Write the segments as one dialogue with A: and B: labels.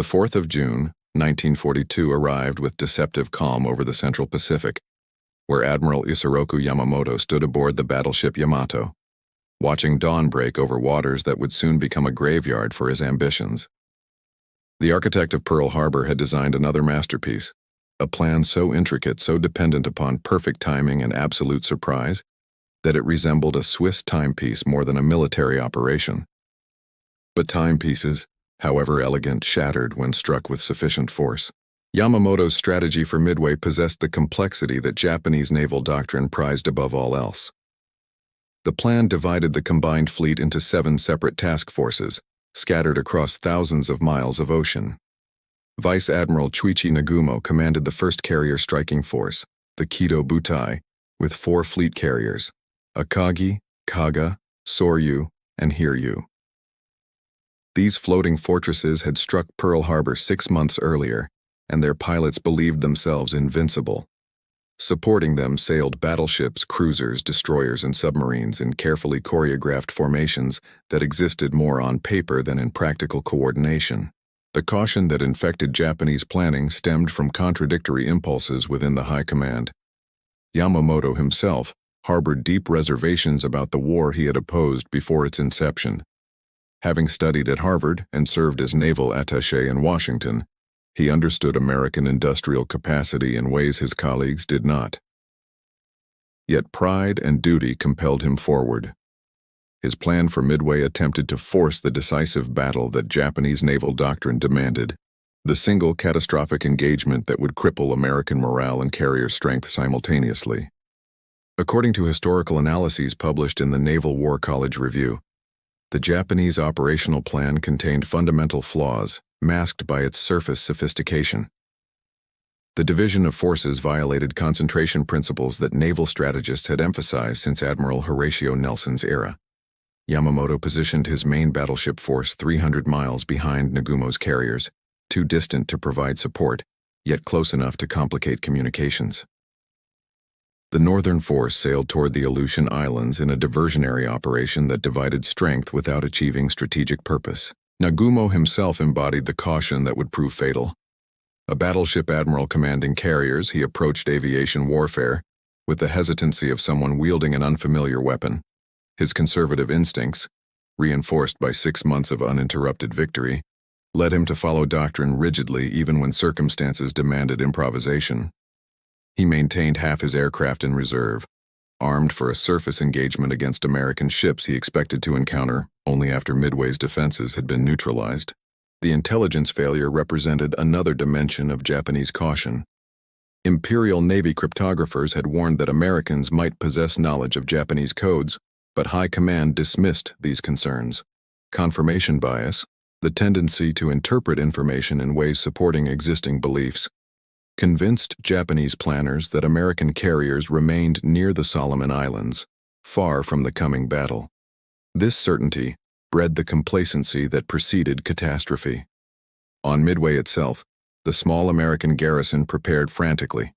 A: The 4th of June, 1942 arrived with deceptive calm over the Central Pacific, where Admiral Isoroku Yamamoto stood aboard the battleship Yamato, watching dawn break over waters that would soon become a graveyard for his ambitions. The architect of Pearl Harbor had designed another masterpiece, a plan so intricate, so dependent upon perfect timing and absolute surprise, that it resembled a Swiss timepiece more than a military operation. But timepieces, however elegant, shattered when struck with sufficient force. Yamamoto's strategy for Midway possessed the complexity that Japanese naval doctrine prized above all else. The plan divided the combined fleet into 7 separate task forces, scattered across thousands of miles of ocean. Vice Admiral Chuichi Nagumo commanded the 1st Carrier Striking Force, the Kido Butai, with 4 fleet carriers, Akagi, Kaga, Soryu, and Hiryu. These floating fortresses had struck Pearl Harbor 6 months earlier, and their pilots believed themselves invincible. Supporting them sailed battleships, cruisers, destroyers, and submarines in carefully choreographed formations that existed more on paper than in practical coordination. The caution that infected Japanese planning stemmed from contradictory impulses within the high command. Yamamoto himself harbored deep reservations about the war he had opposed before its inception. Having studied at Harvard and served as naval attaché in Washington, he understood American industrial capacity in ways his colleagues did not. Yet pride and duty compelled him forward. His plan for Midway attempted to force the decisive battle that Japanese naval doctrine demanded, the single catastrophic engagement that would cripple American morale and carrier strength simultaneously. According to historical analyses published in the Naval War College Review, the Japanese operational plan contained fundamental flaws, masked by its surface sophistication. The division of forces violated concentration principles that naval strategists had emphasized since Admiral Horatio Nelson's era. Yamamoto positioned his main battleship force 300 miles behind Nagumo's carriers, too distant to provide support, yet close enough to complicate communications. The northern force sailed toward the Aleutian Islands in a diversionary operation that divided strength without achieving strategic purpose. Nagumo himself embodied the caution that would prove fatal. A battleship admiral commanding carriers, he approached aviation warfare with the hesitancy of someone wielding an unfamiliar weapon. His conservative instincts, reinforced by 6 months of uninterrupted victory, led him to follow doctrine rigidly even when circumstances demanded improvisation. He maintained half his aircraft in reserve, armed for a surface engagement against American ships he expected to encounter only after Midway's defenses had been neutralized. The intelligence failure represented another dimension of Japanese caution. Imperial Navy cryptographers had warned that Americans might possess knowledge of Japanese codes, but High Command dismissed these concerns. Confirmation bias, the tendency to interpret information in ways supporting existing beliefs, convinced Japanese planners that American carriers remained near the Solomon Islands, far from the coming battle. This certainty bred the complacency that preceded catastrophe. On Midway itself, the small American garrison prepared frantically.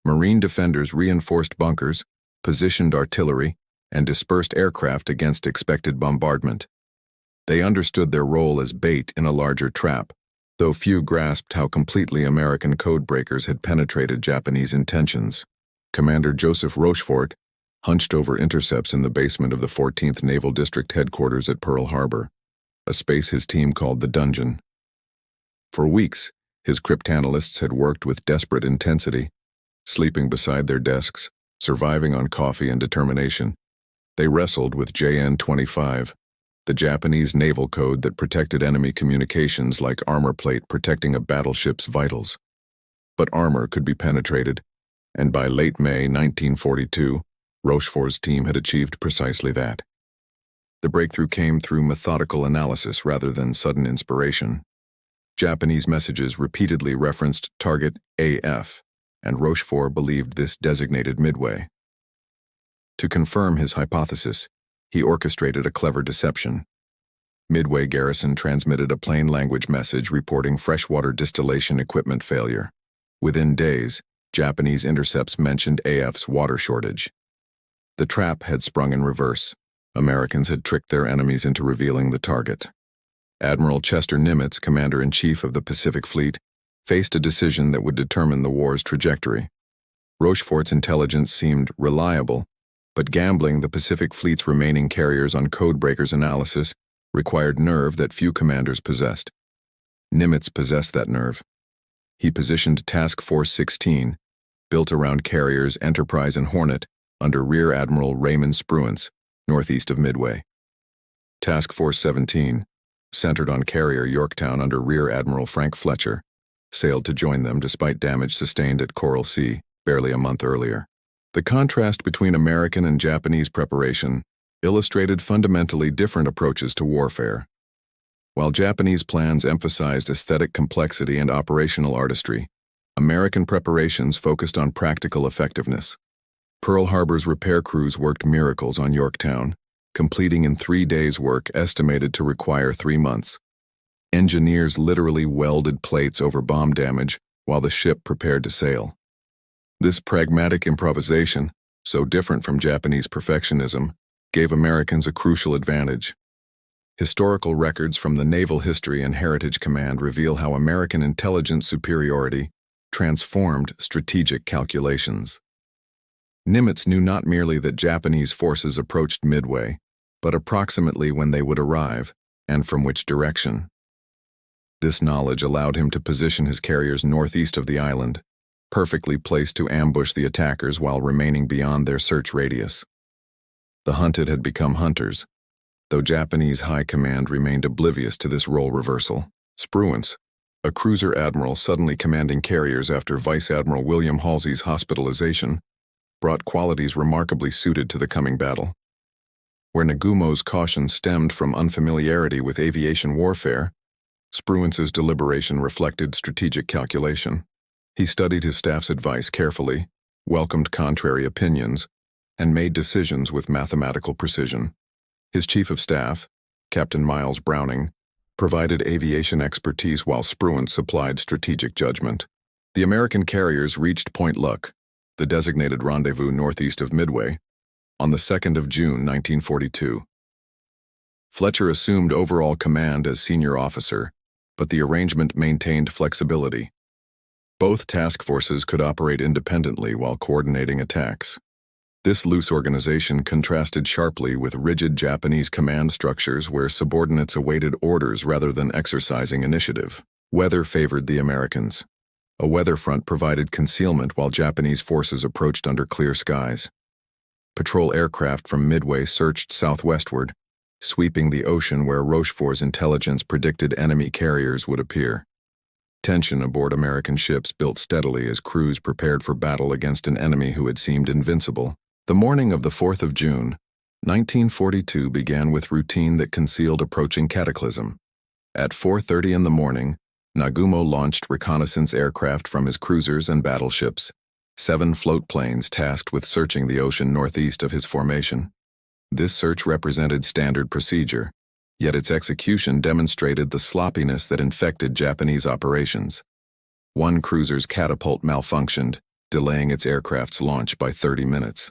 A: Marine defenders reinforced bunkers, positioned artillery, and dispersed aircraft against expected bombardment. They understood their role as bait in a larger trap, though few grasped how completely American codebreakers had penetrated Japanese intentions. Commander Joseph Rochefort hunched over intercepts in the basement of the 14th Naval District headquarters at Pearl Harbor, a space his team called the Dungeon. For weeks, his cryptanalysts had worked with desperate intensity, sleeping beside their desks, surviving on coffee and determination. They wrestled with JN-25, the Japanese naval code that protected enemy communications like armor plate protecting a battleship's vitals. But armor could be penetrated, and by late May 1942, Rochefort's team had achieved precisely that. The breakthrough came through methodical analysis rather than sudden inspiration. Japanese messages repeatedly referenced target AF, and Rochefort believed this designated Midway. To confirm his hypothesis, he orchestrated a clever deception. Midway garrison transmitted a plain language message reporting freshwater distillation equipment failure. Within days, Japanese intercepts mentioned AF's water shortage. The trap had sprung in reverse. Americans had tricked their enemies into revealing the target. Admiral Chester Nimitz, Commander-in-Chief of the Pacific Fleet, faced a decision that would determine the war's trajectory. Rochefort's intelligence seemed reliable, but gambling the Pacific Fleet's remaining carriers on codebreakers analysis required nerve that few commanders possessed. Nimitz possessed that nerve. He positioned Task Force 16, built around carriers Enterprise and Hornet, under Rear Admiral Raymond Spruance, northeast of Midway. Task Force 17, centered on carrier Yorktown under Rear Admiral Frank Fletcher, sailed to join them despite damage sustained at Coral Sea barely a month earlier. The contrast between American and Japanese preparation illustrated fundamentally different approaches to warfare. While Japanese plans emphasized aesthetic complexity and operational artistry, American preparations focused on practical effectiveness. Pearl Harbor's repair crews worked miracles on Yorktown, completing in 3 days' work estimated to require 3 months. Engineers literally welded plates over bomb damage while the ship prepared to sail. This pragmatic improvisation, so different from Japanese perfectionism, gave Americans a crucial advantage. Historical records from the Naval History and Heritage Command reveal how American intelligence superiority transformed strategic calculations. Nimitz knew not merely that Japanese forces approached Midway, but approximately when they would arrive, and from which direction. This knowledge allowed him to position his carriers northeast of the island, perfectly placed to ambush the attackers while remaining beyond their search radius. The hunted had become hunters, though Japanese high command remained oblivious to this role reversal. Spruance, a cruiser admiral suddenly commanding carriers after Vice Admiral William Halsey's hospitalization, brought qualities remarkably suited to the coming battle. Where Nagumo's caution stemmed from unfamiliarity with aviation warfare, Spruance's deliberation reflected strategic calculation. He studied his staff's advice carefully, welcomed contrary opinions, and made decisions with mathematical precision. His chief of staff, Captain Miles Browning, provided aviation expertise while Spruance supplied strategic judgment. The American carriers reached Point Luck, the designated rendezvous northeast of Midway, on the 2nd of June 1942. Fletcher assumed overall command as senior officer, but the arrangement maintained flexibility. Both task forces could operate independently while coordinating attacks. This loose organization contrasted sharply with rigid Japanese command structures where subordinates awaited orders rather than exercising initiative. Weather favored the Americans. A weather front provided concealment while Japanese forces approached under clear skies. Patrol aircraft from Midway searched southwestward, sweeping the ocean where Rochefort's intelligence predicted enemy carriers would appear. Tension aboard American ships built steadily as crews prepared for battle against an enemy who had seemed invincible. The morning of the 4th of June, 1942 began with routine that concealed approaching cataclysm. At 4:30 in the morning, Nagumo launched reconnaissance aircraft from his cruisers and battleships, 7 float planes tasked with searching the ocean northeast of his formation. This search represented standard procedure, yet its execution demonstrated the sloppiness that infected Japanese operations. One cruiser's catapult malfunctioned, delaying its aircraft's launch by 30 minutes.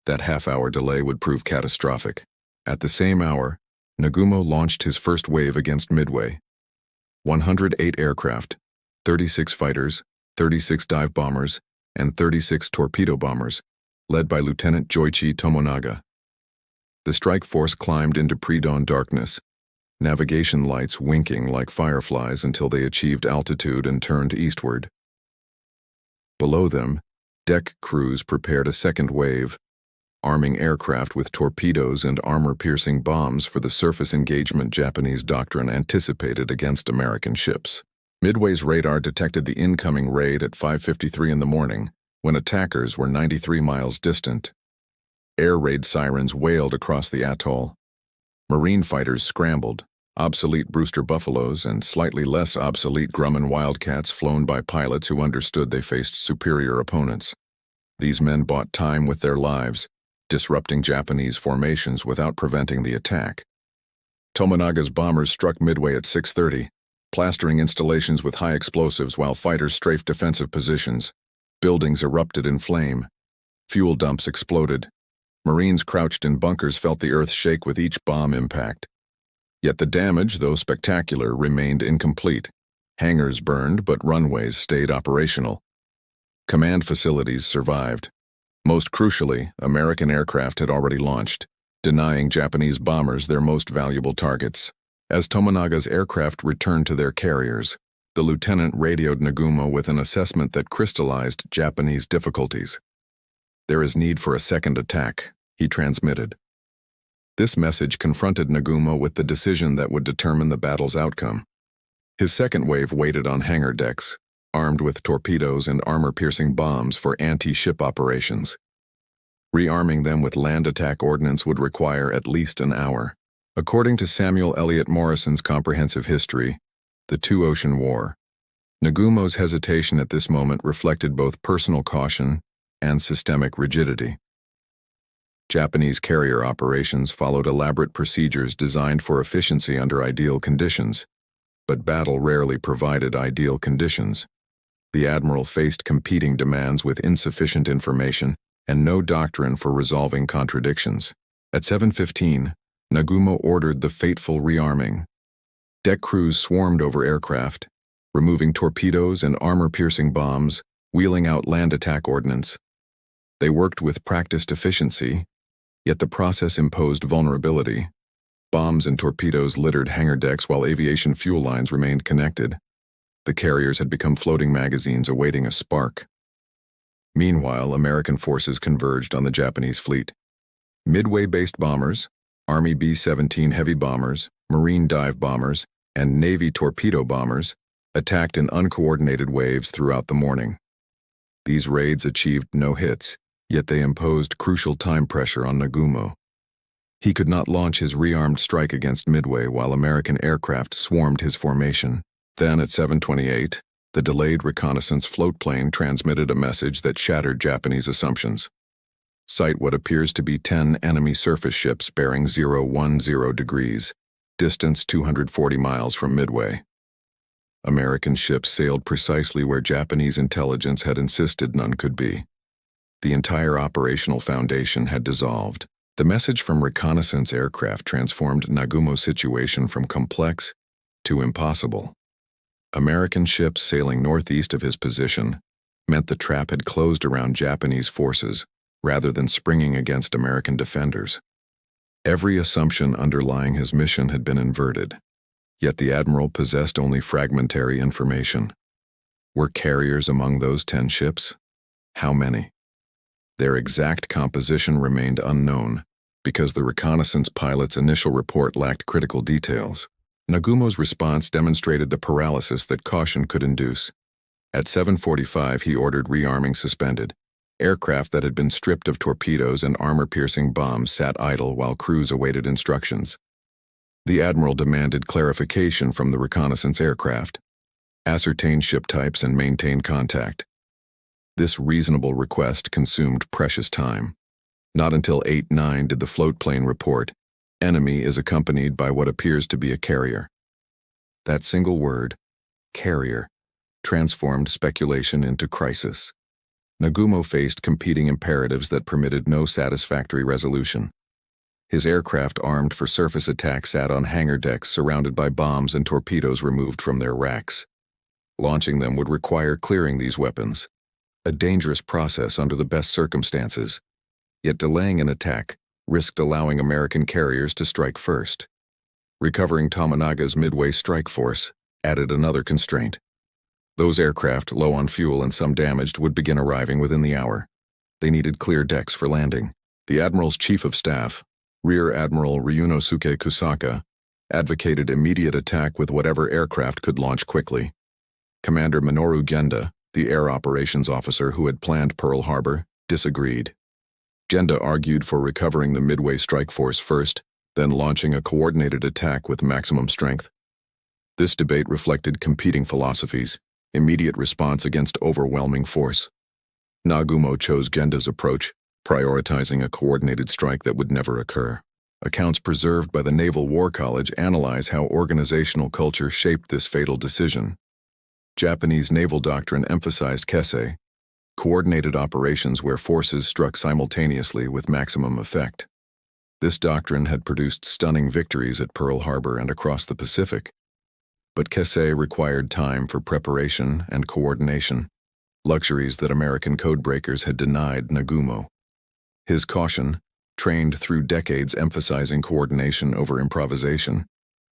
A: That half-hour delay would prove catastrophic. At the same hour, Nagumo launched his first wave against Midway. 108 aircraft, 36 fighters, 36 dive bombers, and 36 torpedo bombers, led by Lieutenant Joichi Tomonaga. The strike force climbed into pre-dawn darkness, navigation lights winking like fireflies until they achieved altitude and turned eastward. Below them, deck crews prepared a second wave, arming aircraft with torpedoes and armor-piercing bombs for the surface engagement Japanese doctrine anticipated against American ships. Midway's radar detected the incoming raid at 5:53 in the morning, when attackers were 93 miles distant. Air raid sirens wailed across the atoll. Marine fighters scrambled, obsolete Brewster Buffaloes and slightly less obsolete Grumman Wildcats flown by pilots who understood they faced superior opponents. These men bought time with their lives, disrupting Japanese formations without preventing the attack. Tomonaga's bombers struck Midway at 6:30, plastering installations with high explosives while fighters strafed defensive positions. Buildings erupted in flame. Fuel dumps exploded. Marines crouched in bunkers felt the earth shake with each bomb impact. Yet the damage, though spectacular, remained incomplete. Hangars burned, but runways stayed operational. Command facilities survived. Most crucially, American aircraft had already launched, denying Japanese bombers their most valuable targets. As Tomonaga's aircraft returned to their carriers, the lieutenant radioed Nagumo with an assessment that crystallized Japanese difficulties. "There is need for a second attack," he transmitted. This message confronted Nagumo with the decision that would determine the battle's outcome. His second wave waited on hangar decks, armed with torpedoes and armor-piercing bombs for anti-ship operations. Rearming them with land attack ordnance would require at least an hour. According to Samuel Eliot Morrison's comprehensive history, The Two-Ocean War, Nagumo's hesitation at this moment reflected both personal caution and systemic rigidity. Japanese carrier operations followed elaborate procedures designed for efficiency under ideal conditions, but battle rarely provided ideal conditions. The admiral faced competing demands with insufficient information and no doctrine for resolving contradictions. At 7:15, Nagumo ordered the fateful rearming. Deck crews swarmed over aircraft, removing torpedoes and armor-piercing bombs, wheeling out land attack ordnance. They worked with practiced efficiency, yet the process imposed vulnerability. Bombs and torpedoes littered hangar decks while aviation fuel lines remained connected. The carriers had become floating magazines awaiting a spark. Meanwhile, American forces converged on the Japanese fleet. Midway-based bombers, Army B-17 heavy bombers, Marine dive bombers, and Navy torpedo bombers attacked in uncoordinated waves throughout the morning. These raids achieved no hits, yet they imposed crucial time pressure on Nagumo. He could not launch his rearmed strike against Midway while American aircraft swarmed his formation. Then at 7:28, the delayed reconnaissance floatplane transmitted a message that shattered Japanese assumptions. Sight what appears to be 10 enemy surface ships bearing 010 degrees, distance 240 miles from Midway. American ships sailed precisely where Japanese intelligence had insisted none could be. The entire operational foundation had dissolved. The message from reconnaissance aircraft transformed Nagumo's situation from complex to impossible. American ships sailing northeast of his position meant the trap had closed around Japanese forces rather than springing against American defenders. Every assumption underlying his mission had been inverted, yet the admiral possessed only fragmentary information. Were carriers among those 10 ships? How many? Their exact composition remained unknown because the reconnaissance pilot's initial report lacked critical details. Nagumo's response demonstrated the paralysis that caution could induce. At 7:45, he ordered rearming suspended. Aircraft that had been stripped of torpedoes and armor-piercing bombs sat idle while crews awaited instructions. The admiral demanded clarification from the reconnaissance aircraft, ascertain ship types, and maintain contact. This reasonable request consumed precious time. Not until 8:09 did the floatplane report, "Enemy is accompanied by what appears to be a carrier." That single word, carrier, transformed speculation into crisis. Nagumo faced competing imperatives that permitted no satisfactory resolution. His aircraft armed for surface attack sat on hangar decks surrounded by bombs and torpedoes removed from their racks. Launching them would require clearing these weapons, a dangerous process under the best circumstances. Yet delaying an attack risked allowing American carriers to strike first. Recovering Tomonaga's Midway strike force added another constraint. Those aircraft, low on fuel and some damaged, would begin arriving within the hour. They needed clear decks for landing. The admiral's chief of staff, Rear Admiral Ryunosuke Kusaka, advocated immediate attack with whatever aircraft could launch quickly. Commander Minoru Genda, the air operations officer who had planned Pearl Harbor, disagreed. Genda argued for recovering the Midway strike force first, then launching a coordinated attack with maximum strength. This debate reflected competing philosophies, immediate response against overwhelming force. Nagumo chose Genda's approach, prioritizing a coordinated strike that would never occur. Accounts preserved by the Naval War College analyze how organizational culture shaped this fatal decision. Japanese naval doctrine emphasized kesse, coordinated operations where forces struck simultaneously with maximum effect. This doctrine had produced stunning victories at Pearl Harbor and across the Pacific, but Kesey required time for preparation and coordination, luxuries that American codebreakers had denied Nagumo. His caution, trained through decades emphasizing coordination over improvisation,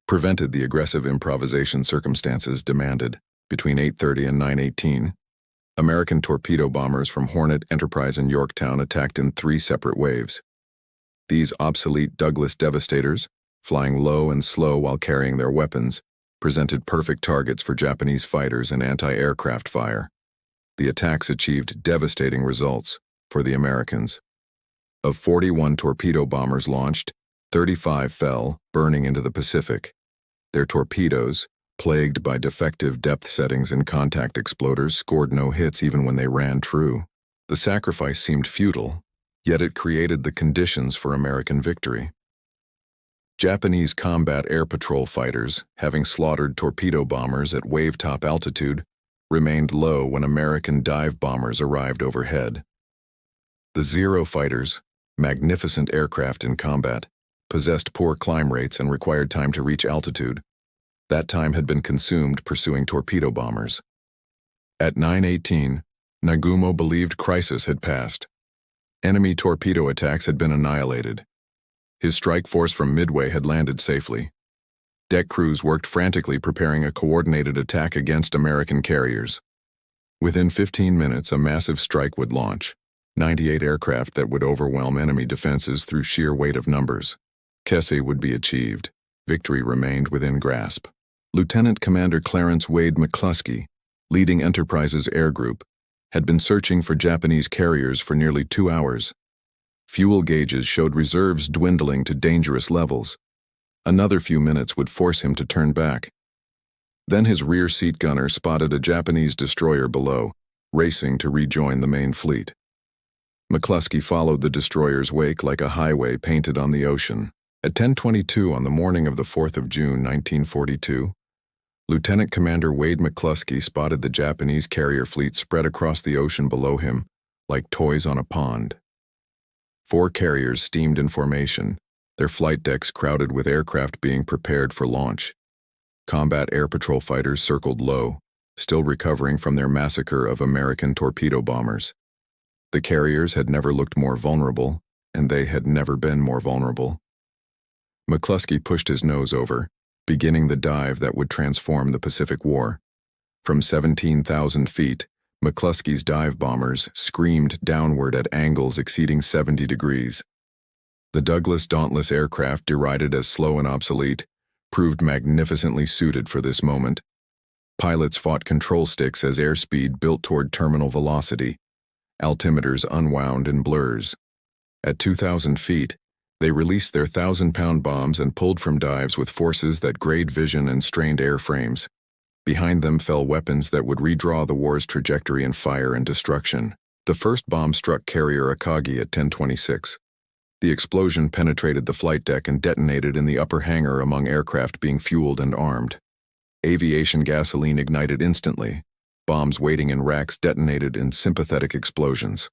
A: prevented the aggressive improvisation circumstances demanded. Between 8:30 and 9:18, American torpedo bombers from Hornet, Enterprise, and Yorktown attacked in 3 separate waves. These obsolete Douglas Devastators, flying low and slow while carrying their weapons, presented perfect targets for Japanese fighters and anti-aircraft fire. The attacks achieved devastating results for the Americans. Of 41 torpedo bombers launched, 35 fell, burning into the Pacific. Their torpedoes, plagued by defective depth settings and contact exploders, scored no hits even when they ran true. The sacrifice seemed futile, yet it created the conditions for American victory. Japanese combat air patrol fighters, having slaughtered torpedo bombers at wave-top altitude, remained low when American dive bombers arrived overhead. The Zero fighters, magnificent aircraft in combat, possessed poor climb rates and required time to reach altitude. That time had been consumed pursuing torpedo bombers. At 9:18, Nagumo believed crisis had passed. Enemy torpedo attacks had been annihilated. His strike force from Midway had landed safely. Deck crews worked frantically preparing a coordinated attack against American carriers. Within 15 minutes, a massive strike would launch, 98 aircraft that would overwhelm enemy defenses through sheer weight of numbers. Kesey would be achieved. Victory remained within grasp. Lieutenant Commander Clarence Wade McCluskey, leading Enterprise's air group, had been searching for Japanese carriers for nearly 2 hours. Fuel gauges showed reserves dwindling to dangerous levels. Another few minutes would force him to turn back. Then his rear seat gunner spotted a Japanese destroyer below, racing to rejoin the main fleet. McCluskey followed the destroyer's wake like a highway painted on the ocean. At 10:22 on the morning of the 4th of June, 1942, Lieutenant Commander Wade McCluskey spotted the Japanese carrier fleet spread across the ocean below him, like toys on a pond. 4 carriers steamed in formation, their flight decks crowded with aircraft being prepared for launch. Combat air patrol fighters circled low, still recovering from their massacre of American torpedo bombers. The carriers had never looked more vulnerable, and they had never been more vulnerable. McCluskey pushed his nose over, beginning the dive that would transform the Pacific War. From 17,000 feet, McCluskey's dive bombers screamed downward at angles exceeding 70 degrees. The Douglas Dauntless aircraft, derided as slow and obsolete, proved magnificently suited for this moment. Pilots fought control sticks as airspeed built toward terminal velocity. Altimeters unwound in blurs. At 2,000 feet, they released their 1,000-pound bombs and pulled from dives with forces that grayed vision and strained airframes. Behind them fell weapons that would redraw the war's trajectory in fire and destruction. The first bomb struck carrier Akagi at 10:26. The explosion penetrated the flight deck and detonated in the upper hangar among aircraft being fueled and armed. Aviation gasoline ignited instantly. Bombs waiting in racks detonated in sympathetic explosions.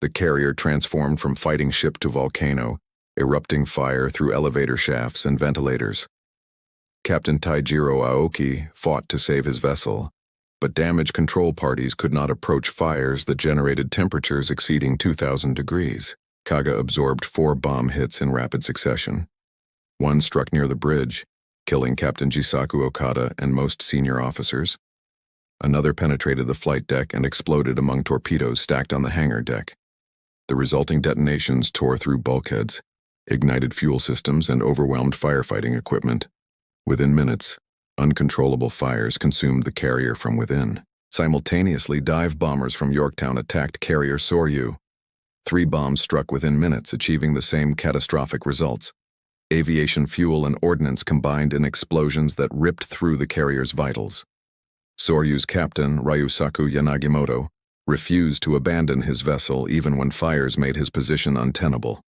A: The carrier transformed from fighting ship to volcano, erupting fire through elevator shafts and ventilators. Captain Taijiro Aoki fought to save his vessel, but damage control parties could not approach fires that generated temperatures exceeding 2,000 degrees. Kaga absorbed 4 bomb hits in rapid succession. One struck near the bridge, killing Captain Jisaku Okada and most senior officers. Another penetrated the flight deck and exploded among torpedoes stacked on the hangar deck. The resulting detonations tore through bulkheads, ignited fuel systems, and overwhelmed firefighting equipment. Within minutes, uncontrollable fires consumed the carrier from within. Simultaneously, dive bombers from Yorktown attacked carrier Soryu. 3 bombs struck within minutes, achieving the same catastrophic results. Aviation fuel and ordnance combined in explosions that ripped through the carrier's vitals. Soryu's captain, Ryusaku Yanagimoto, refused to abandon his vessel even when fires made his position untenable.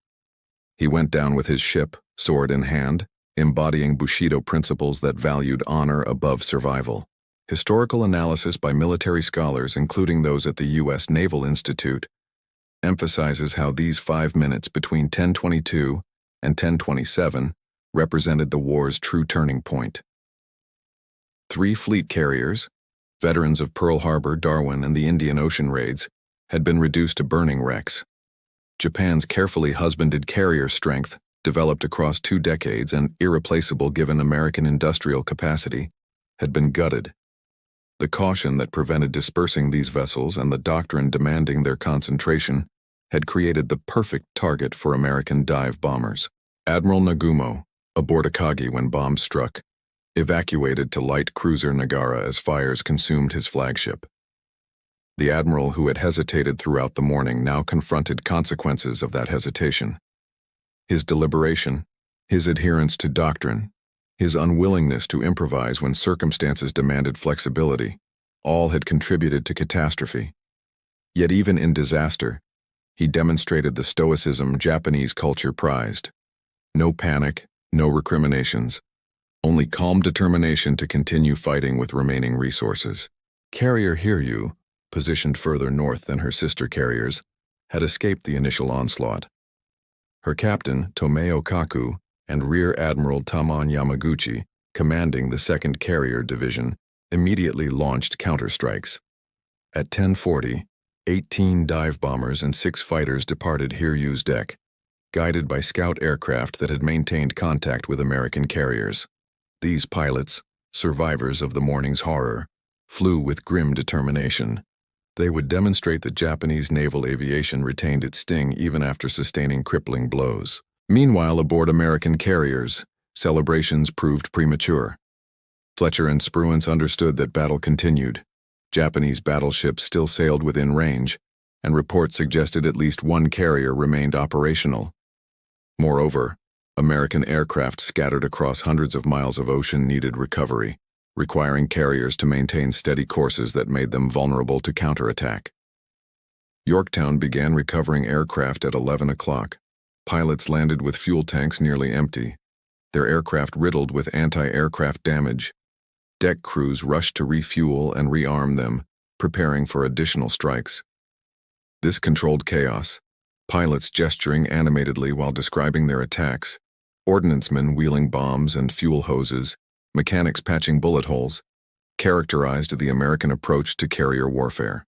A: He went down with his ship, sword in hand, embodying Bushido principles that valued honor above survival. Historical analysis by military scholars, including those at the U.S. Naval Institute, emphasizes how these 5 minutes between 10:22 and 1027 represented the war's true turning point. 3 fleet carriers, veterans of Pearl Harbor, Darwin, and the Indian Ocean raids, had been reduced to burning wrecks. Japan's carefully husbanded carrier strength, developed across 2 decades and irreplaceable given American industrial capacity, had been gutted. The caution that prevented dispersing these vessels and the doctrine demanding their concentration had created the perfect target for American dive bombers. Admiral Nagumo, aboard Akagi when bombs struck, evacuated to light cruiser Nagara as fires consumed his flagship. The admiral who had hesitated throughout the morning now confronted consequences of that hesitation. His deliberation, his adherence to doctrine, his unwillingness to improvise when circumstances demanded flexibility, all had contributed to catastrophe. Yet even in disaster, he demonstrated the stoicism Japanese culture prized. No panic, no recriminations, only calm determination to continue fighting with remaining resources. Carrier Hiryu, positioned further north than her sister carriers, had escaped the initial onslaught. Her captain, Tomeo Kaku, and Rear Admiral Tamon Yamaguchi, commanding the 2nd Carrier Division, immediately launched counterstrikes. At 10:40, 18 dive bombers and 6 fighters departed Hiryu's deck, guided by scout aircraft that had maintained contact with American carriers. These pilots, survivors of the morning's horror, flew with grim determination. They would demonstrate that Japanese naval aviation retained its sting even after sustaining crippling blows. Meanwhile, aboard American carriers, celebrations proved premature. Fletcher and Spruance understood that battle continued. Japanese battleships still sailed within range, and reports suggested at least 1 carrier remained operational. Moreover, American aircraft scattered across hundreds of miles of ocean needed recovery, requiring carriers to maintain steady courses that made them vulnerable to counterattack. Yorktown began recovering aircraft at 11 o'clock. Pilots landed with fuel tanks nearly empty, their aircraft riddled with anti-aircraft damage. Deck crews rushed to refuel and rearm them, preparing for additional strikes. This controlled chaos, pilots gesturing animatedly while describing their attacks, ordnancemen wheeling bombs and fuel hoses, mechanics patching bullet holes, characterized the American approach to carrier warfare.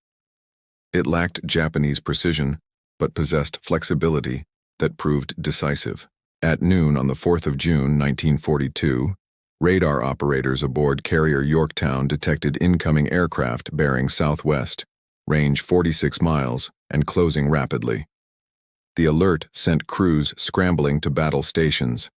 A: It lacked Japanese precision, but possessed flexibility that proved decisive. At noon on the 4th of June, 1942, radar operators aboard carrier Yorktown detected incoming aircraft bearing southwest, range 46 miles, and closing rapidly. The alert sent crews scrambling to battle stations.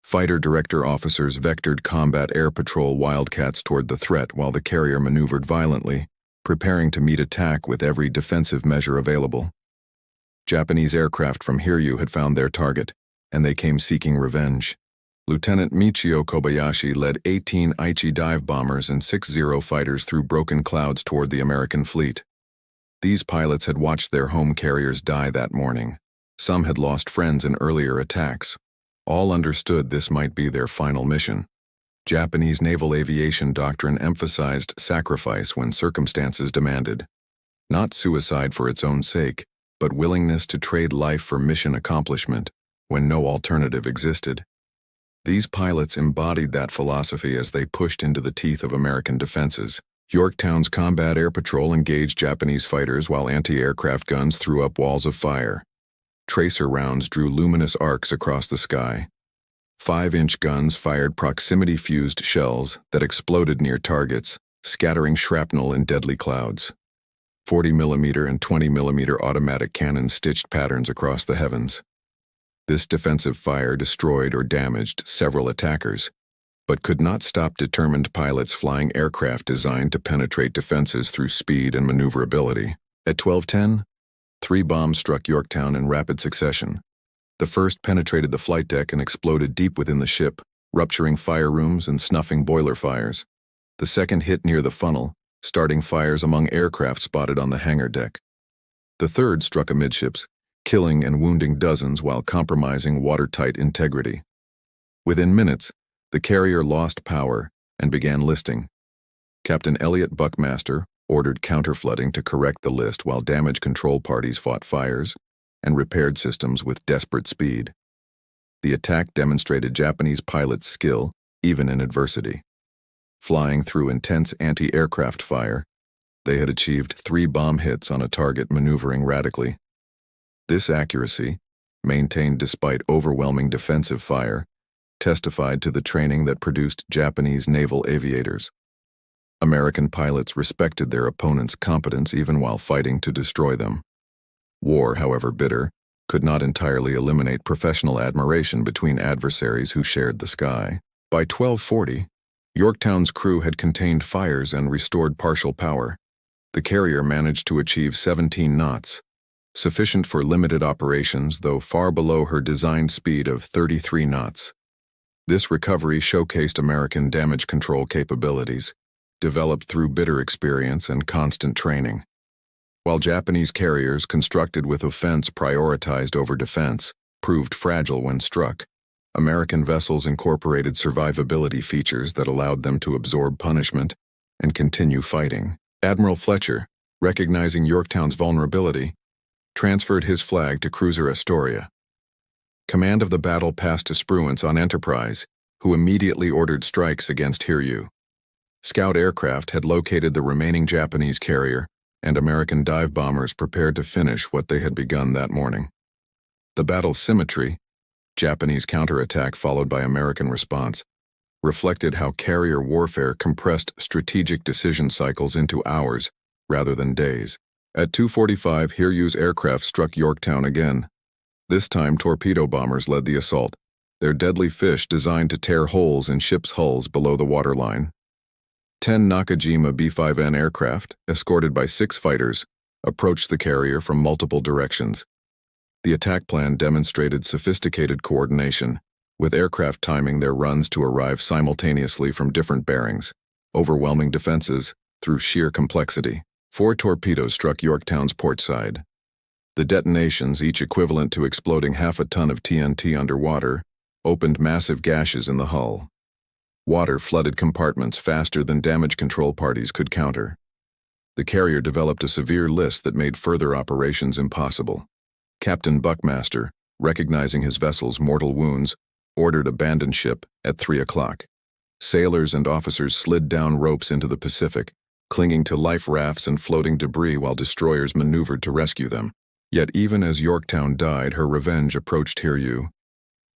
A: Fighter director officers vectored combat air patrol Wildcats toward the threat while the carrier maneuvered violently, preparing to meet attack with every defensive measure available. Japanese aircraft from Hiryu had found their target, and they came seeking revenge. Lieutenant Michio Kobayashi led 18 Aichi dive bombers and 6 fighters through broken clouds toward the American fleet. These pilots had watched their home carriers die that morning. Some had lost friends in earlier attacks. All understood this might be their final mission. Japanese naval aviation doctrine emphasized sacrifice when circumstances demanded. Not suicide for its own sake, but willingness to trade life for mission accomplishment when no alternative existed. These pilots embodied that philosophy as they pushed into the teeth of American defenses. Yorktown's combat air patrol engaged Japanese fighters while anti-aircraft guns threw up walls of fire. Tracer rounds drew luminous arcs across the sky. 5-inch guns fired proximity-fused shells that exploded near targets, scattering shrapnel in deadly clouds. 40mm and 20mm automatic cannons stitched patterns across the heavens. This defensive fire destroyed or damaged several attackers, but could not stop determined pilots flying aircraft designed to penetrate defenses through speed and maneuverability. At 12:10, 3 bombs struck Yorktown in rapid succession. The first penetrated the flight deck and exploded deep within the ship, rupturing fire rooms and snuffing boiler fires. The second hit near the funnel, starting fires among aircraft spotted on the hangar deck. The third struck amidships, killing and wounding dozens while compromising watertight integrity. Within minutes, the carrier lost power and began listing. Captain Elliot Buckmaster ordered counterflooding to correct the list while damage control parties fought fires and repaired systems with desperate speed. The attack demonstrated Japanese pilots' skill, even in adversity. Flying through intense anti-aircraft fire, they had achieved 3 bomb hits on a target maneuvering radically. This accuracy, maintained despite overwhelming defensive fire, testified to the training that produced Japanese naval aviators. American pilots respected their opponents' competence even while fighting to destroy them. War, however bitter, could not entirely eliminate professional admiration between adversaries who shared the sky. By 1240, Yorktown's crew had contained fires and restored partial power. The carrier managed to achieve 17 knots, sufficient for limited operations, though far below her designed speed of 33 knots. This recovery showcased American damage control capabilities, developed through bitter experience and constant training. While Japanese carriers constructed with offense prioritized over defense proved fragile when struck, American vessels incorporated survivability features that allowed them to absorb punishment and continue fighting. Admiral Fletcher, recognizing Yorktown's vulnerability, transferred his flag to cruiser Astoria. Command of the battle passed to Spruance on Enterprise, who immediately ordered strikes against Hiryu. Scout aircraft had located the remaining Japanese carrier, and American dive bombers prepared to finish what they had begun that morning. The battle's symmetry, Japanese counterattack followed by American response, reflected how carrier warfare compressed strategic decision cycles into hours rather than days. At 2:45, Hiryu's aircraft struck Yorktown again. This time, torpedo bombers led the assault, their deadly fish designed to tear holes in ships' hulls below the waterline. 10 Nakajima B-5N aircraft, escorted by 6 fighters, approached the carrier from multiple directions. The attack plan demonstrated sophisticated coordination, with aircraft timing their runs to arrive simultaneously from different bearings, overwhelming defenses through sheer complexity. 4 torpedoes struck Yorktown's port side. The detonations, each equivalent to exploding half a ton of TNT underwater, opened massive gashes in the hull. Water flooded compartments faster than damage control parties could counter. The carrier developed a severe list that made further operations impossible. Captain Buckmaster, recognizing his vessel's mortal wounds, ordered abandon ship at 3 o'clock. Sailors and officers slid down ropes into the Pacific, clinging to life rafts and floating debris while destroyers maneuvered to rescue them. Yet even as Yorktown died, her revenge approached Hiryu.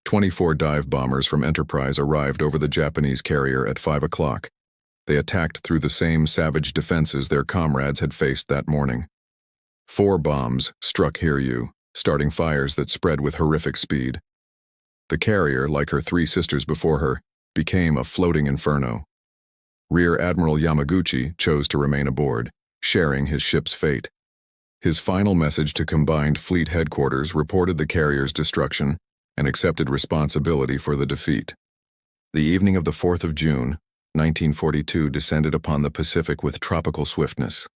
A: 24 dive bombers from Enterprise arrived over the Japanese carrier at 5 o'clock. They attacked through the same savage defenses their comrades had faced that morning. 4 bombs struck Hiryu, starting fires that spread with horrific speed. The carrier, like her 3 sisters before her, became a floating inferno. Rear Admiral Yamaguchi chose to remain aboard, sharing his ship's fate. His final message to Combined Fleet Headquarters reported the carrier's destruction and accepted responsibility for the defeat. The evening of the 4th of June, 1942 descended upon the Pacific with tropical swiftness.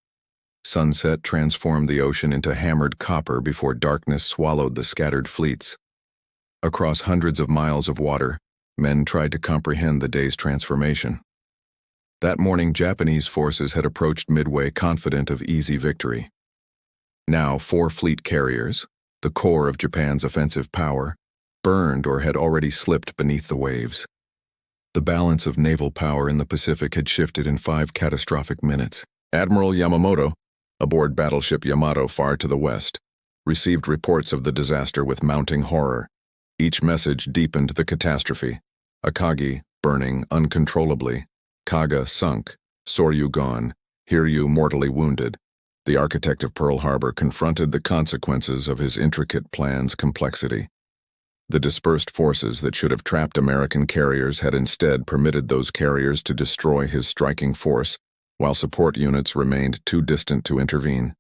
A: Sunset transformed the ocean into hammered copper before darkness swallowed the scattered fleets. Across hundreds of miles of water, men tried to comprehend the day's transformation. That morning, Japanese forces had approached Midway confident of easy victory. Now 4 fleet carriers, the core of Japan's offensive power, burned or had already slipped beneath the waves. The balance of naval power in the Pacific had shifted in 5 catastrophic minutes. Admiral Yamamoto, aboard battleship Yamato far to the west, received reports of the disaster with mounting horror. Each message deepened the catastrophe. Akagi, burning uncontrollably. Kaga sunk. Soryu gone. Hiryu mortally wounded. The architect of Pearl Harbor confronted the consequences of his intricate plan's complexity. The dispersed forces that should have trapped American carriers had instead permitted those carriers to destroy his striking force, while support units remained too distant to intervene.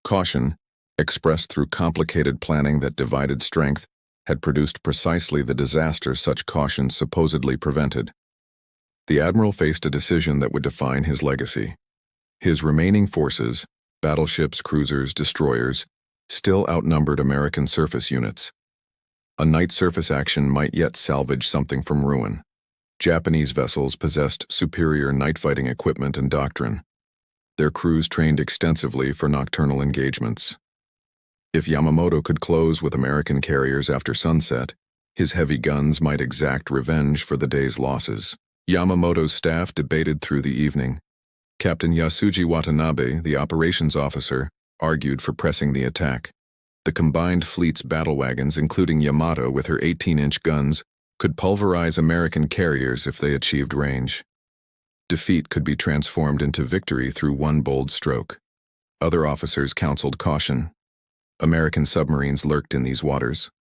A: Caution, expressed through complicated planning that divided strength, had produced precisely the disaster such caution supposedly prevented. The admiral faced a decision that would define his legacy. His remaining forces, battleships, cruisers, destroyers, still outnumbered American surface units. A night surface action might yet salvage something from ruin. Japanese vessels possessed superior night fighting equipment and doctrine. Their crews trained extensively for nocturnal engagements. If Yamamoto could close with American carriers after sunset, His heavy guns might exact revenge for the day's losses. Yamamoto's staff debated through the evening. Captain Yasuji Watanabe, the operations officer, argued for pressing the attack. The combined fleet's battle wagons, including Yamato with her 18-inch guns, could pulverize American carriers if they achieved range. Defeat could be transformed into victory through one bold stroke. Other officers counseled caution. American submarines lurked in these waters.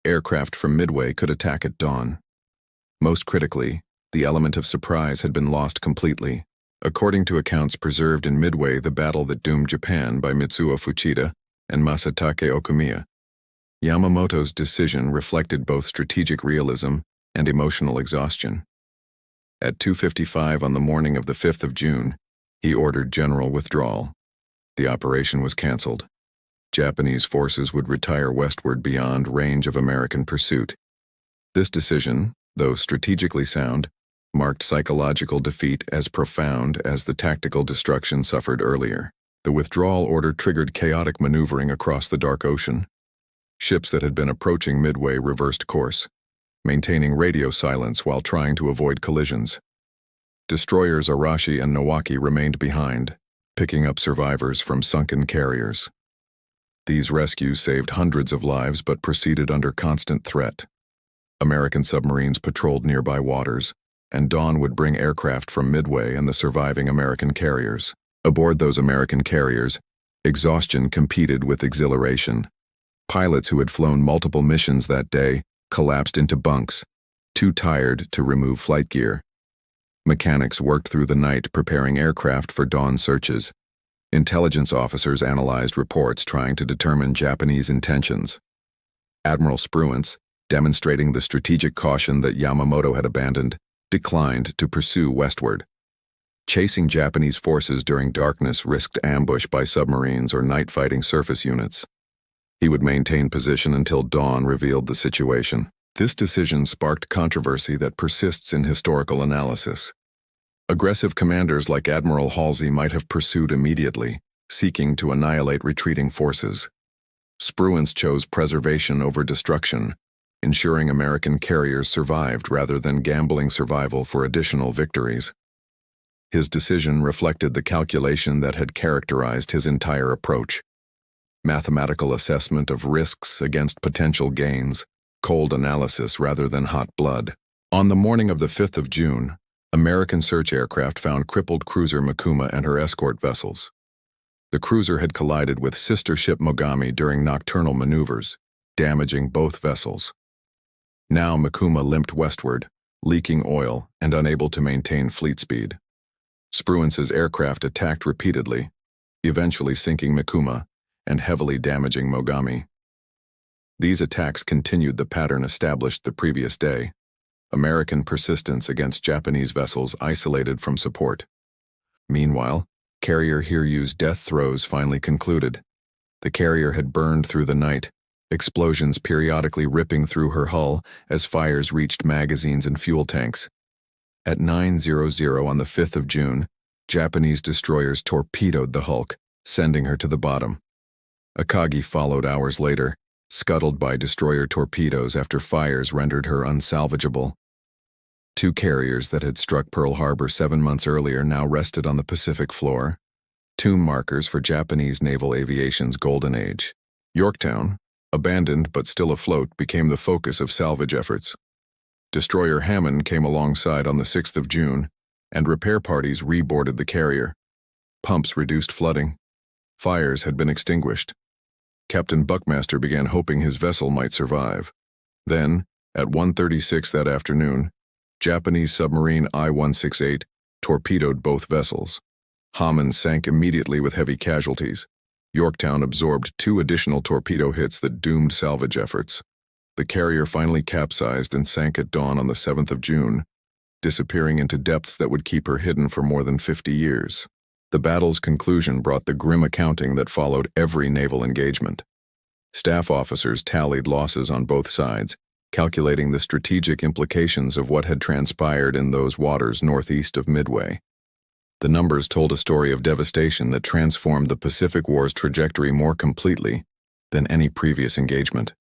A: Aircraft from Midway could attack at dawn. Most critically, the element of surprise had been lost completely. According to accounts preserved in Midway, the battle that doomed Japan by Mitsuo Fuchida and Masatake Okumiya, Yamamoto's decision reflected both strategic realism and emotional exhaustion. At 2:55 on the morning of the 5th of June, he ordered general withdrawal. The operation was cancelled. Japanese forces would retire westward beyond range of American pursuit. This decision, though strategically sound, marked psychological defeat as profound as the tactical destruction suffered earlier. The withdrawal order triggered chaotic maneuvering across the dark ocean. Ships that had been approaching Midway reversed course, maintaining radio silence while trying to avoid collisions. Destroyers Arashi and Nowaki remained behind, picking up survivors from sunken carriers. These rescues saved hundreds of lives but proceeded under constant threat. American submarines patrolled nearby waters, and dawn would bring aircraft from Midway and the surviving American carriers. Aboard those American carriers, exhaustion competed with exhilaration. Pilots who had flown multiple missions that day collapsed into bunks, too tired to remove flight gear. Mechanics worked through the night preparing aircraft for dawn searches. Intelligence officers analyzed reports trying to determine Japanese intentions. Admiral Spruance, demonstrating the strategic caution that Yamamoto had abandoned, declined to pursue westward. Chasing Japanese forces during darkness risked ambush by submarines or night-fighting surface units. He would maintain position until dawn revealed the situation. This decision sparked controversy that persists in historical analysis. Aggressive commanders like Admiral Halsey might have pursued immediately, seeking to annihilate retreating forces. Spruance chose preservation over destruction, ensuring American carriers survived rather than gambling survival for additional victories. His decision reflected the calculation that had characterized his entire approach. Mathematical assessment of risks against potential gains, cold analysis rather than hot blood. On the morning of the 5th of June, American search aircraft found crippled cruiser Mikuma and her escort vessels. The cruiser had collided with sister ship Mogami during nocturnal maneuvers, damaging both vessels. Now Mikuma limped westward, leaking oil and unable to maintain fleet speed. Spruance's aircraft attacked repeatedly, eventually sinking Mikuma and heavily damaging Mogami. These attacks continued the pattern established the previous day. American persistence against Japanese vessels isolated from support. Meanwhile, carrier Hiryu's death throes finally concluded. The carrier had burned through the night, explosions periodically ripping through her hull as fires reached magazines and fuel tanks. At 9:00 on the 5th of June, Japanese destroyers torpedoed the hulk, sending her to the bottom. Akagi followed hours later, scuttled by destroyer torpedoes after fires rendered her unsalvageable. Two carriers that had struck Pearl Harbor 7 months earlier now rested on the Pacific floor, tomb markers for Japanese naval aviation's golden age. Yorktown, abandoned but still afloat, became the focus of salvage efforts. Destroyer Hammond came alongside on the 6th of June, and repair parties reboarded the carrier. Pumps reduced flooding. Fires had been extinguished. Captain Buckmaster began hoping his vessel might survive. Then, at 1:36 that afternoon, Japanese submarine I-168 torpedoed both vessels. Hammond sank immediately with heavy casualties. Yorktown absorbed 2 additional torpedo hits that doomed salvage efforts. The carrier finally capsized and sank at dawn on the 7th of June, disappearing into depths that would keep her hidden for more than 50 years. The battle's conclusion brought the grim accounting that followed every naval engagement. Staff officers tallied losses on both sides, calculating the strategic implications of what had transpired in those waters northeast of Midway. The numbers told a story of devastation that transformed the Pacific War's trajectory more completely than any previous engagement.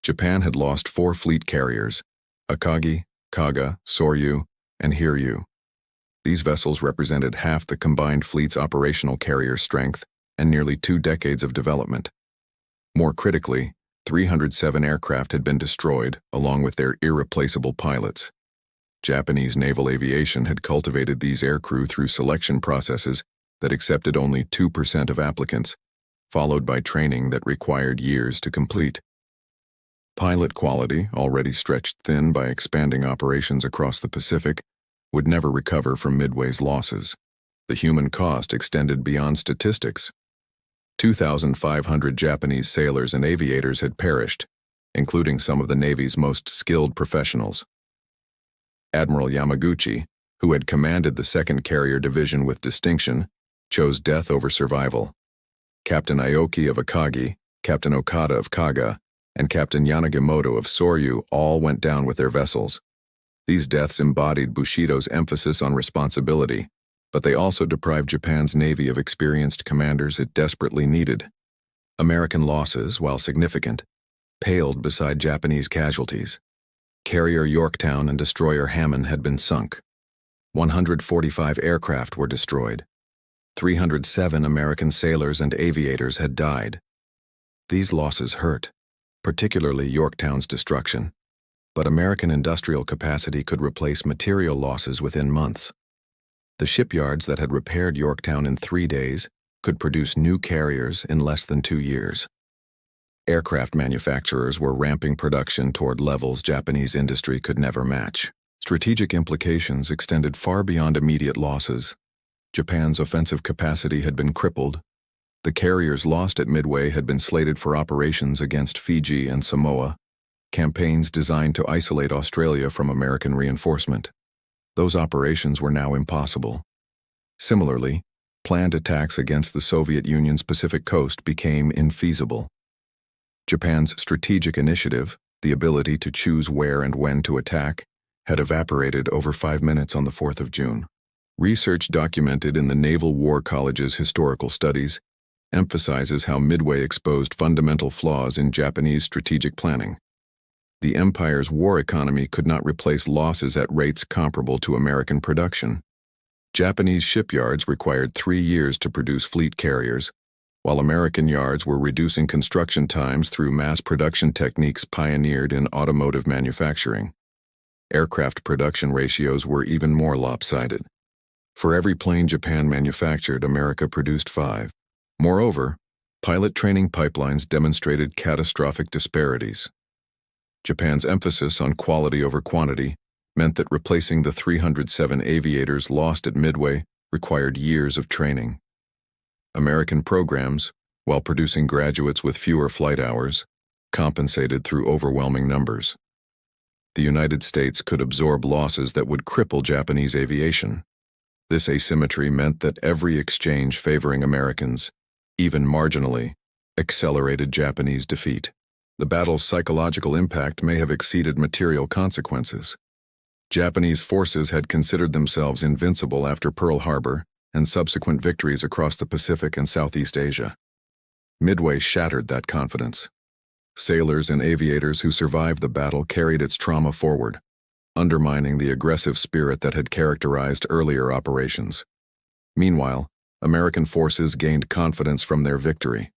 A: Japan had lost 4 fleet carriers, Akagi, Kaga, Soryu, and Hiryu. These vessels represented half the combined fleet's operational carrier strength and nearly 2 decades of development. More critically, 307 aircraft had been destroyed, along with their irreplaceable pilots. Japanese naval aviation had cultivated these aircrew through selection processes that accepted only 2% of applicants, followed by training that required years to complete. Pilot quality, already stretched thin by expanding operations across the Pacific, would never recover from Midway's losses. The human cost extended beyond statistics. 2,500 Japanese sailors and aviators had perished, including some of the Navy's most skilled professionals. Admiral Yamaguchi, who had commanded the 2nd Carrier Division with distinction, chose death over survival. Captain Aoki of Akagi, Captain Okada of Kaga, and Captain Yanagimoto of Soryu all went down with their vessels. These deaths embodied Bushido's emphasis on responsibility, but they also deprived Japan's Navy of experienced commanders it desperately needed. American losses, while significant, paled beside Japanese casualties. Carrier Yorktown and destroyer Hammond had been sunk. 145 aircraft were destroyed. 307 American sailors and aviators had died. These losses hurt, particularly Yorktown's destruction, but American industrial capacity could replace material losses within months. The shipyards that had repaired Yorktown in 3 days could produce new carriers in less than 2 years. Aircraft manufacturers were ramping production toward levels Japanese industry could never match. Strategic implications extended far beyond immediate losses. Japan's offensive capacity had been crippled. The carriers lost at Midway had been slated for operations against Fiji and Samoa, campaigns designed to isolate Australia from American reinforcement. Those operations were now impossible. Similarly, planned attacks against the Soviet Union's Pacific coast became infeasible. Japan's strategic initiative, the ability to choose where and when to attack, had evaporated over 5 minutes on the 4th of June. Research documented in the Naval War College's historical studies emphasizes how Midway exposed fundamental flaws in Japanese strategic planning. The empire's war economy could not replace losses at rates comparable to American production. Japanese shipyards required 3 years to produce fleet carriers, while American yards were reducing construction times through mass production techniques pioneered in automotive manufacturing. Aircraft production ratios were even more lopsided. For every plane Japan manufactured, America produced 5. Moreover, pilot training pipelines demonstrated catastrophic disparities. Japan's emphasis on quality over quantity meant that replacing the 307 aviators lost at Midway required years of training. American programs, while producing graduates with fewer flight hours, compensated through overwhelming numbers. The United States could absorb losses that would cripple Japanese aviation. This asymmetry meant that every exchange favoring Americans, even marginally, accelerated Japanese defeat. The battle's psychological impact may have exceeded material consequences. Japanese forces had considered themselves invincible after Pearl Harbor and subsequent victories across the Pacific and Southeast Asia. Midway shattered that confidence. Sailors and aviators who survived the battle carried its trauma forward, undermining the aggressive spirit that had characterized earlier operations. Meanwhile, American forces gained confidence from their victory.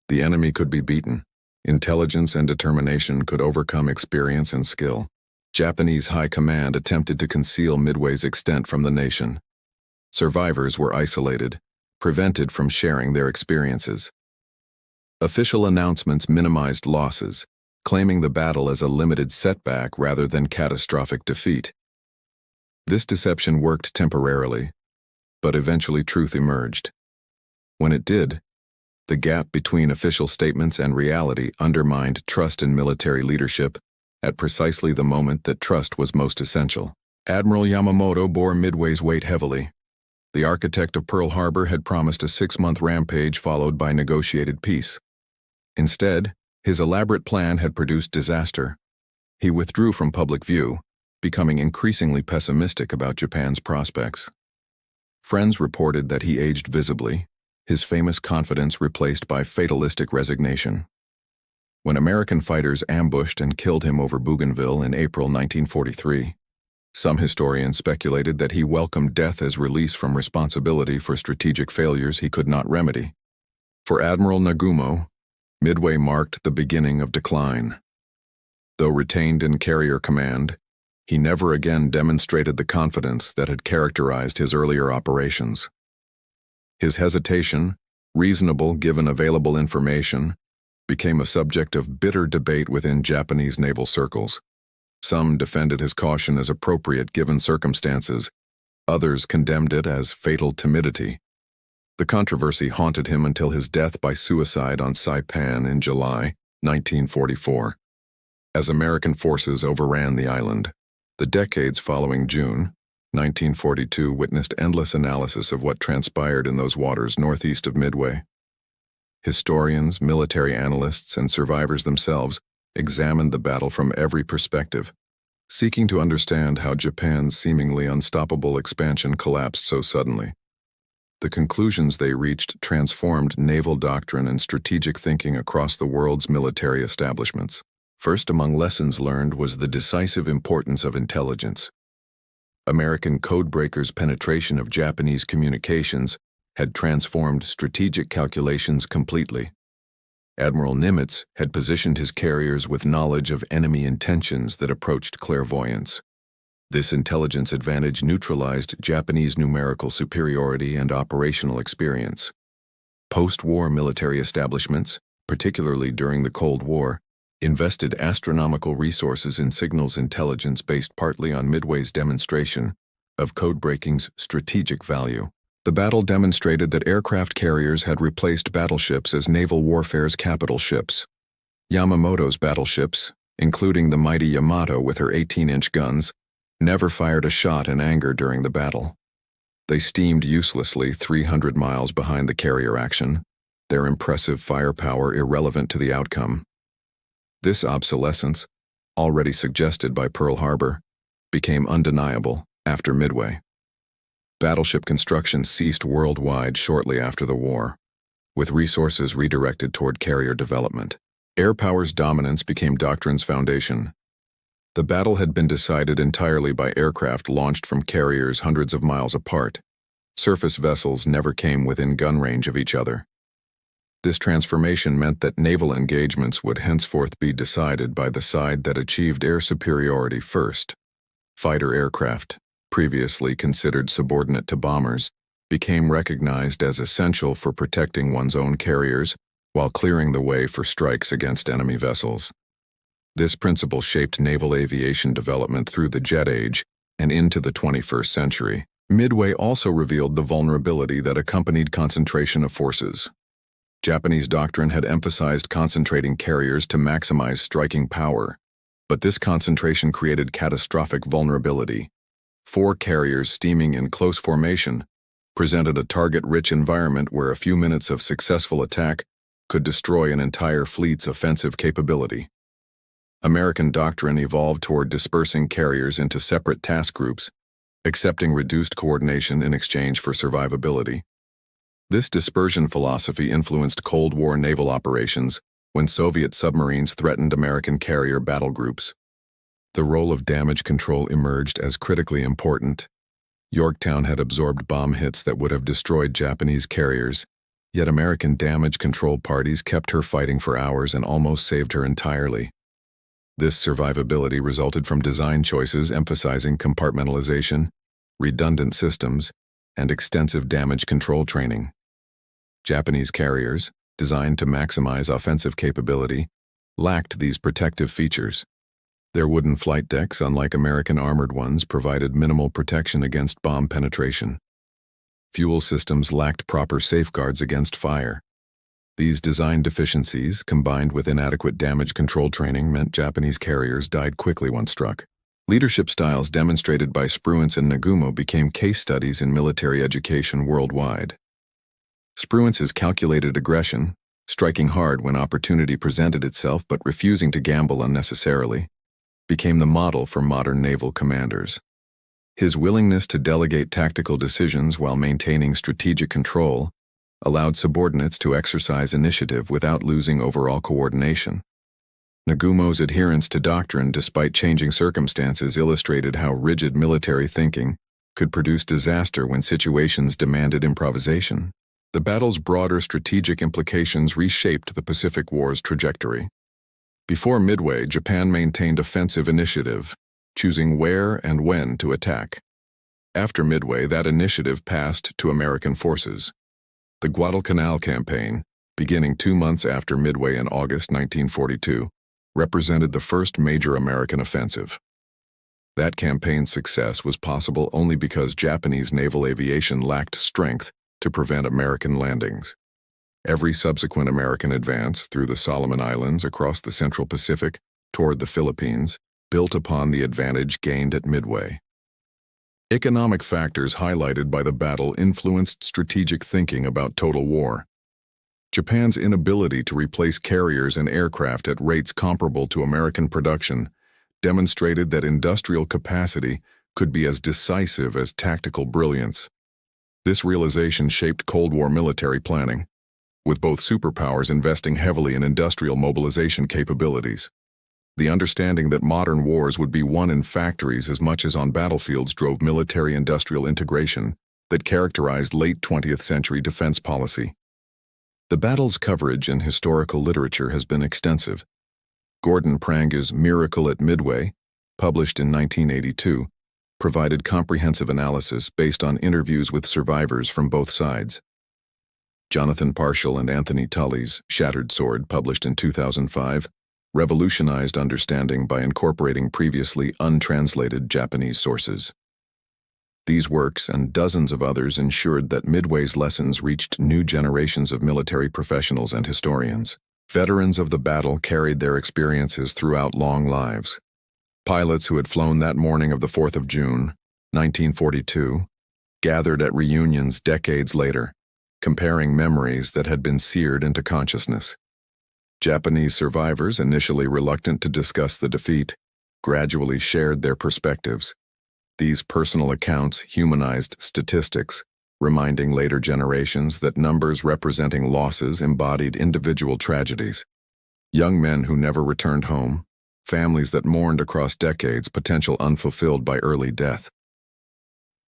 A: The enemy could be beaten. Intelligence and determination could overcome experience and skill. Japanese high command attempted to conceal Midway's extent from the nation. Survivors were isolated, prevented from sharing their experiences. Official announcements minimized losses, claiming the battle as a limited setback rather than catastrophic defeat. This deception worked temporarily, but eventually truth emerged. When it did, the gap between official statements and reality undermined trust in military leadership at precisely the moment that trust was most essential. Admiral Yamamoto bore Midway's weight heavily. The architect of Pearl Harbor had promised a 6-month rampage followed by negotiated peace. Instead, his elaborate plan had produced disaster. He withdrew from public view, becoming increasingly pessimistic about Japan's prospects. Friends reported that he aged visibly, his famous confidence replaced by fatalistic resignation. when American fighters ambushed and killed him over Bougainville in April 1943. Some historians speculated that he welcomed death as release from responsibility for strategic failures he could not remedy. For Admiral Nagumo, Midway marked the beginning of decline. Though retained in carrier command, he never again demonstrated the confidence that had characterized his earlier operations. His hesitation, reasonable given available information, became a subject of bitter debate within Japanese naval circles. Some defended his caution as appropriate given circumstances, others condemned it as fatal timidity. The controversy haunted him until his death by suicide on Saipan in July 1944. As American forces overran the island, the decades following June 1942 witnessed endless analysis of what transpired in those waters northeast of Midway. Historians, military analysts, and survivors themselves examined the battle from every perspective, seeking to understand how Japan's seemingly unstoppable expansion collapsed so suddenly. The conclusions they reached transformed naval doctrine and strategic thinking across the world's military establishments. First among lessons learned was the decisive importance of intelligence. American codebreakers' penetration of Japanese communications had transformed strategic calculations completely. Admiral Nimitz had positioned his carriers with knowledge of enemy intentions that approached clairvoyance. This intelligence advantage neutralized Japanese numerical superiority and operational experience. Post-war military establishments, particularly during the Cold War, invested astronomical resources in signals intelligence based partly on Midway's demonstration of codebreaking's strategic value. The battle demonstrated that aircraft carriers had replaced battleships as naval warfare's capital ships. Yamamoto's battleships, including the mighty Yamato with her 18-inch guns, never fired a shot in anger during the battle. They steamed uselessly 300 miles behind the carrier action, their impressive firepower irrelevant to the outcome. This obsolescence, already suggested by Pearl Harbor, became undeniable after Midway. Battleship construction ceased worldwide shortly after the war, with resources redirected toward carrier development. Air power's dominance became doctrine's foundation. The battle had been decided entirely by aircraft launched from carriers hundreds of miles apart. Surface vessels never came within gun range of each other. This transformation meant that naval engagements would henceforth be decided by the side that achieved air superiority first. Fighter aircraft, previously considered subordinate to bombers, became recognized as essential for protecting one's own carriers while clearing the way for strikes against enemy vessels. This principle shaped naval aviation development through the jet age and into the 21st century. Midway also revealed the vulnerability that accompanied concentration of forces. Japanese doctrine had emphasized concentrating carriers to maximize striking power, but this concentration created catastrophic vulnerability. 4 carriers steaming in close formation presented a target-rich environment where a few minutes of successful attack could destroy an entire fleet's offensive capability. American doctrine evolved toward dispersing carriers into separate task groups, accepting reduced coordination in exchange for survivability. This dispersion philosophy influenced Cold War naval operations when Soviet submarines threatened American carrier battle groups. The role of damage control emerged as critically important. Yorktown had absorbed bomb hits that would have destroyed Japanese carriers, yet American damage control parties kept her fighting for hours and almost saved her entirely. This survivability resulted from design choices emphasizing compartmentalization, redundant systems, and extensive damage control training. Japanese carriers, designed to maximize offensive capability, lacked these protective features. Their wooden flight decks, unlike American armored ones, provided minimal protection against bomb penetration. Fuel systems lacked proper safeguards against fire. These design deficiencies, combined with inadequate damage control training, meant Japanese carriers died quickly once struck. Leadership styles demonstrated by Spruance and Nagumo became case studies in military education worldwide. Spruance's calculated aggression, striking hard when opportunity presented itself but refusing to gamble unnecessarily, became the model for modern naval commanders. His willingness to delegate tactical decisions while maintaining strategic control allowed subordinates to exercise initiative without losing overall coordination. Nagumo's adherence to doctrine despite changing circumstances illustrated how rigid military thinking could produce disaster when situations demanded improvisation. The battle's broader strategic implications reshaped the Pacific War's trajectory. Before Midway, Japan maintained offensive initiative, choosing where and when to attack. After Midway, that initiative passed to American forces. The Guadalcanal campaign, beginning 2 months after Midway in August 1942, represented the first major American offensive. That campaign's success was possible only because Japanese naval aviation lacked strength to prevent American landings. Every subsequent American advance through the Solomon Islands across the Central Pacific toward the Philippines built upon the advantage gained at Midway. Economic factors highlighted by the battle influenced strategic thinking about total war. Japan's inability to replace carriers and aircraft at rates comparable to American production demonstrated that industrial capacity could be as decisive as tactical brilliance. This realization shaped Cold War military planning, with both superpowers investing heavily in industrial mobilization capabilities. The understanding that modern wars would be won in factories as much as on battlefields drove military-industrial integration that characterized late 20th century defense policy. The battle's coverage in historical literature has been extensive. Gordon Pranga's Miracle at Midway, published in 1982, provided comprehensive analysis based on interviews with survivors from both sides. Jonathan Parshall and Anthony Tully's Shattered Sword, published in 2005, revolutionized understanding by incorporating previously untranslated Japanese sources. These works and dozens of others ensured that Midway's lessons reached new generations of military professionals and historians. Veterans of the battle carried their experiences throughout long lives. Pilots who had flown that morning of the 4th of June, 1942, gathered at reunions decades later, comparing memories that had been seared into consciousness. Japanese survivors, initially reluctant to discuss the defeat, gradually shared their perspectives. These personal accounts humanized statistics, reminding later generations that numbers representing losses embodied individual tragedies. Young men who never returned home, families that mourned across decades, potential unfulfilled by early death.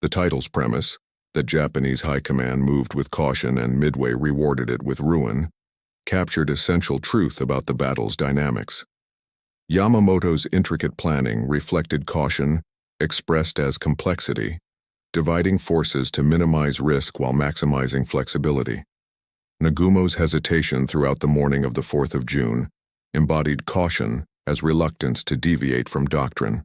A: The title's premise, that Japanese high command moved with caution and Midway rewarded it with ruin, captured essential truth about the battle's dynamics. Yamamoto's intricate planning reflected caution expressed as complexity, dividing forces to minimize risk while maximizing flexibility. Nagumo's hesitation throughout the morning of the 4th of June embodied caution as reluctance to deviate from doctrine.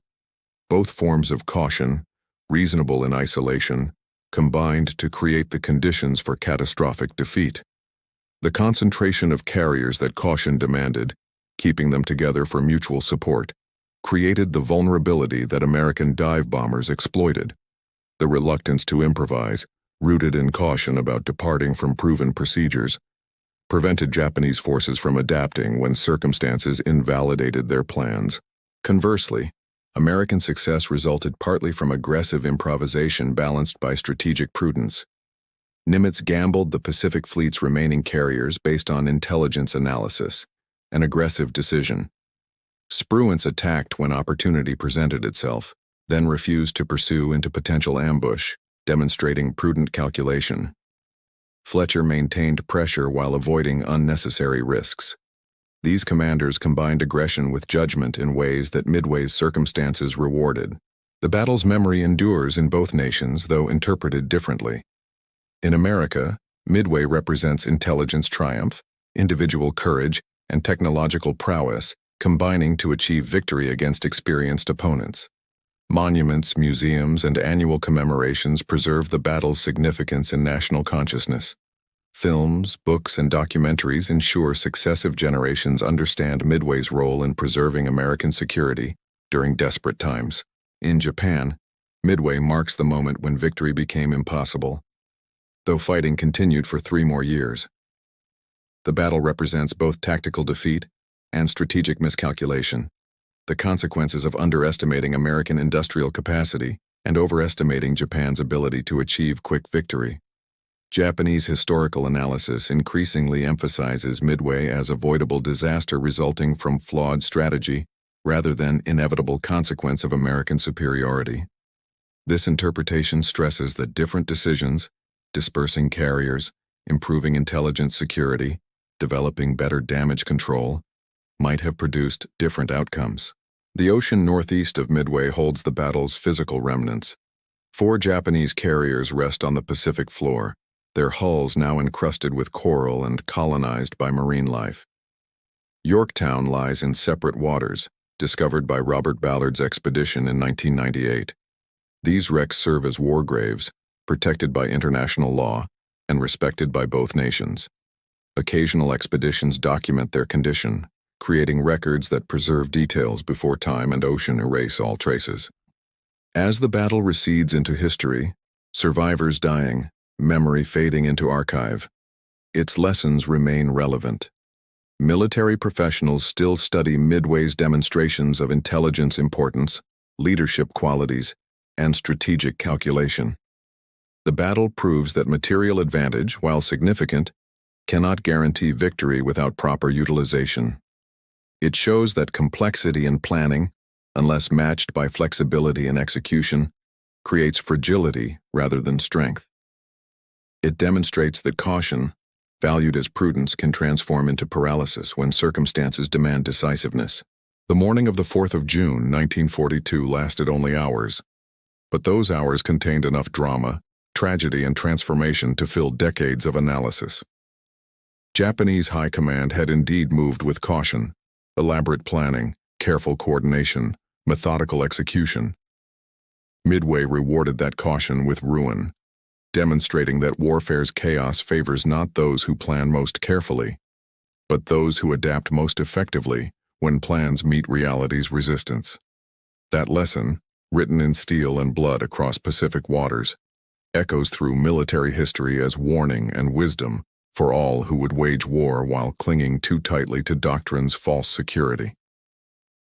A: Both forms of caution, reasonable in isolation, combined to create the conditions for catastrophic defeat. The concentration of carriers that caution demanded, keeping them together for mutual support, created the vulnerability that American dive bombers exploited. The reluctance to improvise, rooted in caution about departing from proven procedures, prevented Japanese forces from adapting when circumstances invalidated their plans. Conversely, American success resulted partly from aggressive improvisation balanced by strategic prudence. Nimitz gambled the Pacific Fleet's remaining carriers based on intelligence analysis, an aggressive decision. Spruance attacked when opportunity presented itself, then refused to pursue into potential ambush, demonstrating prudent calculation. Fletcher maintained pressure while avoiding unnecessary risks. These commanders combined aggression with judgment in ways that Midway's circumstances rewarded. The battle's memory endures in both nations, though interpreted differently. In America, Midway represents intelligence triumph, individual courage, and technological prowess, combining to achieve victory against experienced opponents. Monuments, museums, and annual commemorations preserve the battle's significance in national consciousness. Films, books, and documentaries ensure successive generations understand Midway's role in preserving American security during desperate times. In Japan, Midway marks the moment when victory became impossible, though fighting continued for 3 more years. The battle represents both tactical defeat and strategic miscalculation, the consequences of underestimating American industrial capacity and overestimating Japan's ability to achieve quick victory. Japanese historical analysis increasingly emphasizes Midway as avoidable disaster resulting from flawed strategy rather than inevitable consequence of American superiority. This interpretation stresses that different decisions, dispersing carriers, improving intelligence security, developing better damage control, might have produced different outcomes. The ocean northeast of Midway holds the battle's physical remnants. 4 Japanese carriers rest on the Pacific floor, their hulls now encrusted with coral and colonized by marine life. Yorktown lies in separate waters, discovered by Robert Ballard's expedition in 1998. These wrecks serve as war graves, protected by international law and respected by both nations. Occasional expeditions document their condition, creating records that preserve details before time and ocean erase all traces. As the battle recedes into history, survivors dying, memory fading into archive, its lessons remain relevant. Military professionals still study Midway's demonstrations of intelligence importance, leadership qualities, and strategic calculation. The battle proves that material advantage, while significant, cannot guarantee victory without proper utilization. It shows that complexity in planning, unless matched by flexibility in execution, creates fragility rather than strength. It demonstrates that caution, valued as prudence, can transform into paralysis when circumstances demand decisiveness. The morning of the 4th of June, 1942 lasted only hours, but those hours contained enough drama, tragedy, and transformation to fill decades of analysis. Japanese high command had indeed moved with caution, elaborate planning, careful coordination, methodical execution. Midway rewarded that caution with ruin, demonstrating that warfare's chaos favors not those who plan most carefully, but those who adapt most effectively when plans meet reality's resistance. That lesson, written in steel and blood across Pacific waters, echoes through military history as warning and wisdom for all who would wage war while clinging too tightly to doctrine's false security.